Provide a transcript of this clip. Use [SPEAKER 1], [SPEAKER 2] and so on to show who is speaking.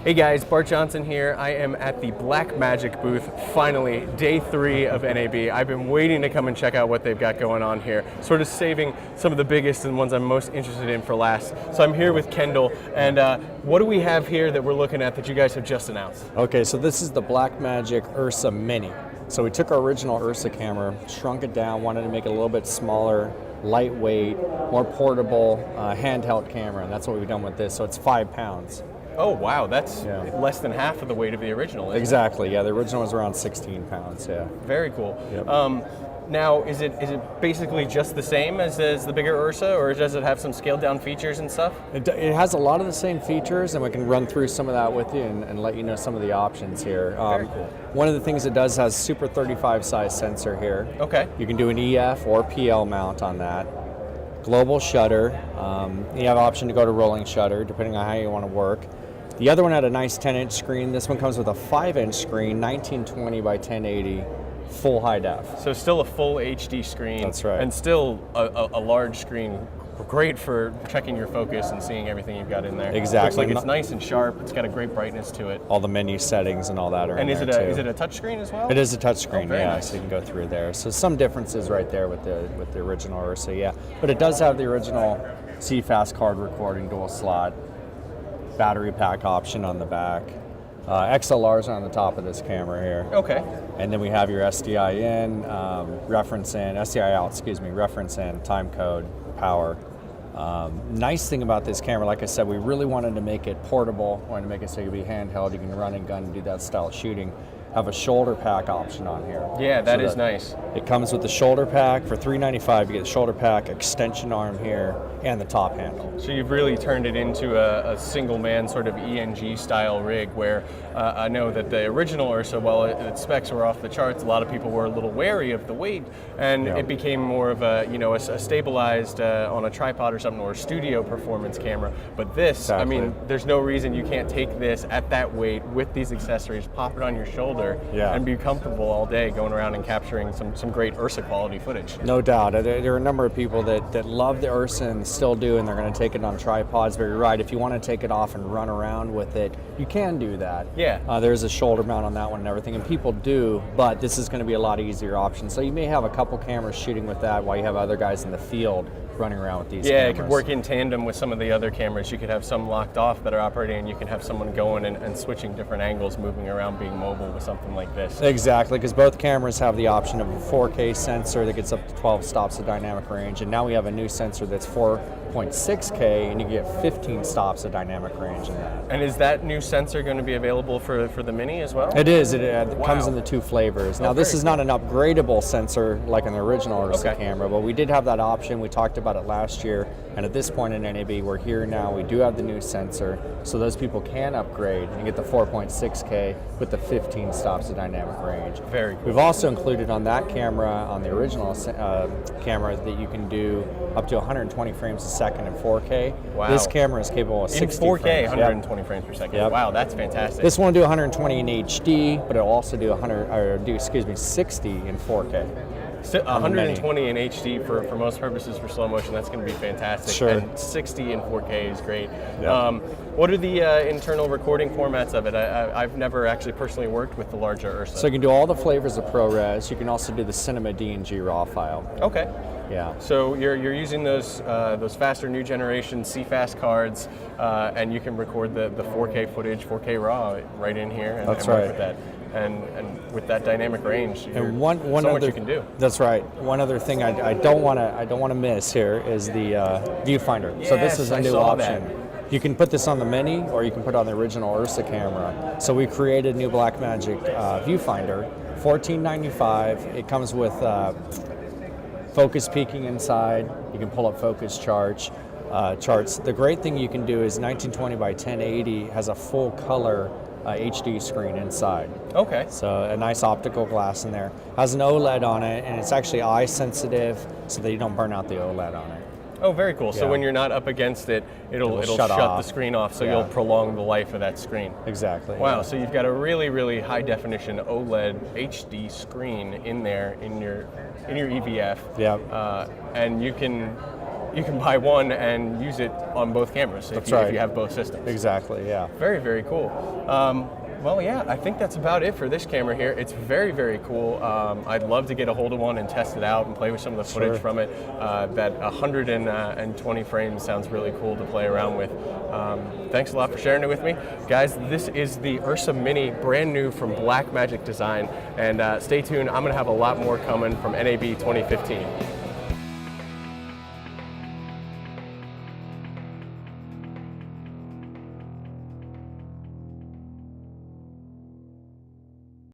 [SPEAKER 1] Hey guys, Bart Johnson here. I am at the Blackmagic booth, finally, day 3 of NAB. I've been waiting to come and check out what they've got going on here, sort of saving some of the biggest and ones I'm most interested in for last. So I'm here with Kendall, and what do we have here that we're looking at that you guys have just announced?
[SPEAKER 2] Okay, so this is the Blackmagic URSA Mini. So we took our original URSA camera, shrunk it down, wanted to make it a little bit smaller, lightweight, more portable, handheld camera, and that's what we've done with this. So it's 5 pounds.
[SPEAKER 1] Oh wow, that's less than half of the weight of the original, isn't
[SPEAKER 2] Exactly, yeah, the original was around 16 pounds, yeah.
[SPEAKER 1] Very cool.
[SPEAKER 2] Yep.
[SPEAKER 1] Now, is it basically just the same as the bigger URSA, or does it have some scaled down features and stuff?
[SPEAKER 2] It has a lot of the same features, and we can run through some of that with you and let you know some of the options here.
[SPEAKER 1] Very cool.
[SPEAKER 2] One of the things it does has Super 35 size sensor here.
[SPEAKER 1] Okay.
[SPEAKER 2] You can do an EF or PL mount on that. Global shutter. You have an option to go to rolling shutter, depending on how you want to work. The other one had a nice 10-inch screen. This one comes with a 5-inch screen, 1920 by 1080, full high def.
[SPEAKER 1] So still a full HD screen.
[SPEAKER 2] That's right.
[SPEAKER 1] And still a large screen. Great for checking your focus and seeing everything you've got in there.
[SPEAKER 2] Exactly.
[SPEAKER 1] Looks like it's nice and sharp. It's got a great brightness to it.
[SPEAKER 2] All the menu settings and all that are in there, too.
[SPEAKER 1] Is it a touch screen as well?
[SPEAKER 2] It is a touch screen,
[SPEAKER 1] very
[SPEAKER 2] yeah,
[SPEAKER 1] nice.
[SPEAKER 2] so you can go through there. So some differences right there with the original URSA, yeah. But it does have the original CFast card recording dual slot, battery pack option on the back. XLRs are on the top of this camera here.
[SPEAKER 1] Okay.
[SPEAKER 2] And then we have your SDI in, reference in, SDI out, excuse me, reference in, time code, power. Nice thing about this camera, like I said, we really wanted to make it portable, wanted to make it so it could be handheld, you can run and gun and do that style of shooting. Have a shoulder pack option on here.
[SPEAKER 1] Yeah, that is nice.
[SPEAKER 2] It comes with the shoulder pack. For $395, you get the shoulder pack, extension arm here, and the top handle.
[SPEAKER 1] So you've really turned it into a single man sort of ENG style rig where I know that the original URSA, while its specs were off the charts, a lot of people were a little wary of the weight, and it became more of a stabilized on a tripod or something, or a studio performance camera. But this, I mean, there's no reason you can't take this at that weight with these accessories, pop it on your shoulder, and be comfortable all day going around and capturing some great URSA quality footage.
[SPEAKER 2] No doubt. There are a number of people that love the URSA and still do, and they're going to take it on tripods. But you're right, if you want to take it off and run around with it, you can do that.
[SPEAKER 1] Yeah.
[SPEAKER 2] There's a shoulder mount on that one and everything, and people do, but this is going to be a lot easier option. So you may have a couple cameras shooting with that while you have other guys in the field running around with these cameras.
[SPEAKER 1] Yeah, it could work in tandem with some of the other cameras. You could have some locked off that are operating, and you can have someone going and switching different angles, moving around, being mobile with something like this.
[SPEAKER 2] Exactly, because both cameras have the option of a 4K sensor that gets up to 12 stops of dynamic range, and now we have a new sensor that's 4.6K, and you get 15 stops of dynamic range in that.
[SPEAKER 1] And is that new sensor going to be available for the Mini as well?
[SPEAKER 2] It is. It comes in the 2 flavors. Now, this is not an upgradable sensor like in the original URSA camera, but we did have that option. We talked about it last year, and at this point in NAB, we're here now. We do have the new sensor, so those people can upgrade and get the 4.6K with the 15 stops of dynamic range.
[SPEAKER 1] Very cool.
[SPEAKER 2] We've also included on that camera, on the original camera, that you can do up to 120 frames a second in 4K.
[SPEAKER 1] Wow.
[SPEAKER 2] This camera is capable of 60
[SPEAKER 1] in 4K,
[SPEAKER 2] frames.
[SPEAKER 1] 120 frames per second.
[SPEAKER 2] Yep.
[SPEAKER 1] Wow, that's fantastic.
[SPEAKER 2] This one will do 120 in HD, but it'll also do 60 in 4K.
[SPEAKER 1] 120 in HD for most purposes for slow motion, that's going to be fantastic.
[SPEAKER 2] Sure.
[SPEAKER 1] And 60 in 4K is great.
[SPEAKER 2] Yep.
[SPEAKER 1] What are the internal recording formats of it? I've never actually personally worked with the larger URSA.
[SPEAKER 2] So you can do all the flavors of ProRes. You can also do the Cinema DNG RAW file.
[SPEAKER 1] Okay.
[SPEAKER 2] Yeah.
[SPEAKER 1] So you're using those faster new generation CFast cards, and you can record the 4K footage, 4K RAW right in here, and
[SPEAKER 2] That's
[SPEAKER 1] work
[SPEAKER 2] right.
[SPEAKER 1] with that. And with that dynamic range,
[SPEAKER 2] And one
[SPEAKER 1] so
[SPEAKER 2] other
[SPEAKER 1] much you can do.
[SPEAKER 2] That's right. One other thing I don't want to miss here is the Viewfinder. So this is a
[SPEAKER 1] Yes,
[SPEAKER 2] new
[SPEAKER 1] I saw
[SPEAKER 2] option.
[SPEAKER 1] that.
[SPEAKER 2] You can put this on the Mini, or you can put it on the original URSA camera. So we created a new Blackmagic Viewfinder, $14.95. It comes with focus peaking inside. You can pull up focus charts. The great thing you can do is 1920 by 1080 has a full color HD screen inside.
[SPEAKER 1] Okay.
[SPEAKER 2] So a nice optical glass in there. Has an OLED on it, and it's actually eye sensitive so that you don't burn out the OLED on it.
[SPEAKER 1] Oh, very cool. So
[SPEAKER 2] Yeah.
[SPEAKER 1] when you're not up against it, it'll shut the screen off, so you'll prolong the life of that screen.
[SPEAKER 2] Exactly.
[SPEAKER 1] Wow,
[SPEAKER 2] yeah.
[SPEAKER 1] so you've got a really, really high definition OLED HD screen in there in your EVF.
[SPEAKER 2] Yeah.
[SPEAKER 1] And you can you can buy one and use it on both cameras if you have both systems.
[SPEAKER 2] Exactly, yeah.
[SPEAKER 1] Very, very cool. Well, yeah, I think that's about it for this camera here. It's very, very cool. I'd love to get a hold of one and test it out and play with some of the footage from it. That 120 frames sounds really cool to play around with. Thanks a lot for sharing it with me. Guys, this is the URSA Mini, brand new from Blackmagic Design. And stay tuned, I'm gonna have a lot more coming from NAB 2015.